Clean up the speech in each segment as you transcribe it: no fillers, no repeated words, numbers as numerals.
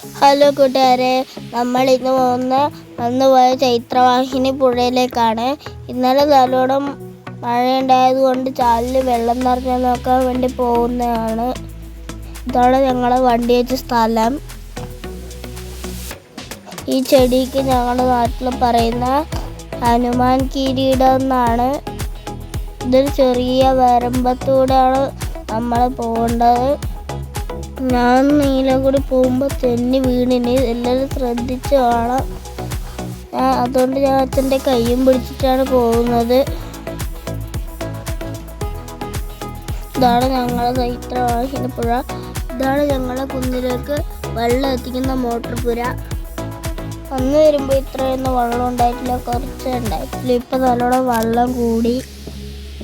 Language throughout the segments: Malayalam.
ഹലോ കൂട്ടുകാരെ, നമ്മൾ ഇന്ന് വന്നുപോയ ചൈത്രവാഹിനി പുഴയിലേക്കാണ്. ഇന്നലെ നല്ലോണം മഴയുണ്ടായത് കൊണ്ട് ചാലിൽ വെള്ളം നിറഞ്ഞു നോക്കാൻ വേണ്ടി പോകുന്നതാണ്. ഇതാണ് ഞങ്ങളെ വണ്ടി വെച്ച സ്ഥലം. ഈ ചെടിക്ക് ഞങ്ങളുടെ നാട്ടിൽ പറയുന്ന ഹനുമാൻ കിരീടം എന്നാണ്. ഇതൊരു ചെറിയ വരമ്പത്തൂടെയാണ് നമ്മൾ പോകേണ്ടത്. ഞാൻ നീലം കൂടി പോകുമ്പോൾ തെന്നി വീണിന്, എല്ലാവരും ശ്രദ്ധിച്ച് കാണാം. അതുകൊണ്ട് ഞാൻ അച്ഛൻ്റെ കയ്യും പിടിച്ചിട്ടാണ് പോകുന്നത്. ഇതാണ് ഞങ്ങളെ ചൈത്രവാഹിനി പുഴ. ഇതാണ് ഞങ്ങളെ കുന്നിലേക്ക് വെള്ളം എത്തിക്കുന്ന മോട്ടോർ പുര. അന്ന് വരുമ്പോൾ ഇത്രയൊന്നും വെള്ളം ഉണ്ടായിട്ടില്ല, കുറച്ചേ ഉണ്ടായിട്ടില്ല. ഇപ്പം നല്ലോണം വെള്ളം കൂടി.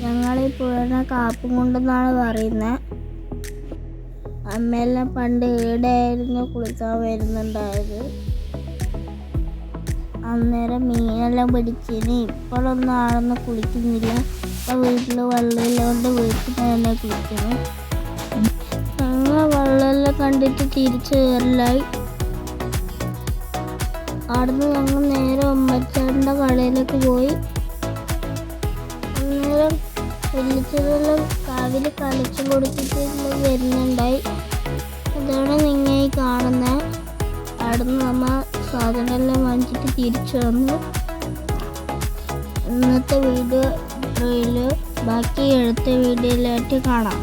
ഞങ്ങളീ പുഴനെ കാപ്പും കൊണ്ടെന്നാണ് പറയുന്നത്. അമ്മയെല്ലാം പണ്ട് ഈടെയായിരുന്നു കുളിക്കാൻ വരുന്നുണ്ടായത്. അന്നേരം മീനെല്ലാം പിടിച്ചിന്. ഇപ്പോഴൊന്നും ആളൊന്നും കുളിക്കുന്നില്ല. ഇപ്പം വീട്ടിൽ വെള്ളമില്ലാണ്ട് വീട്ടിൽ തന്നെ കുളിക്കുന്നു. ഞങ്ങൾ വെള്ളമെല്ലാം കണ്ടിട്ട് തിരിച്ചു കയറലായി. അവിടുന്ന് ഞങ്ങൾ നേരെ ഉമ്മച്ചാൻ്റെ കടയിലേക്ക് പോയി. അന്നേരം വലിച്ചതെല്ലാം കാവിൽ കളിച്ചു കൊടുത്തിട്ട് വരുന്നുണ്ടായി. അതാണ് നിങ്ങൾ ഈ കാണുന്നത്. അവിടുന്ന് നമ്മൾ സാധനമെല്ലാം വാങ്ങിച്ചിട്ട് തിരിച്ചു വന്നു. ഇന്നത്തെ വീഡിയോ ഇത്രയുള്ളൂ. ബാക്കി അടുത്ത വീഡിയോയിലായിട്ട് കാണാം.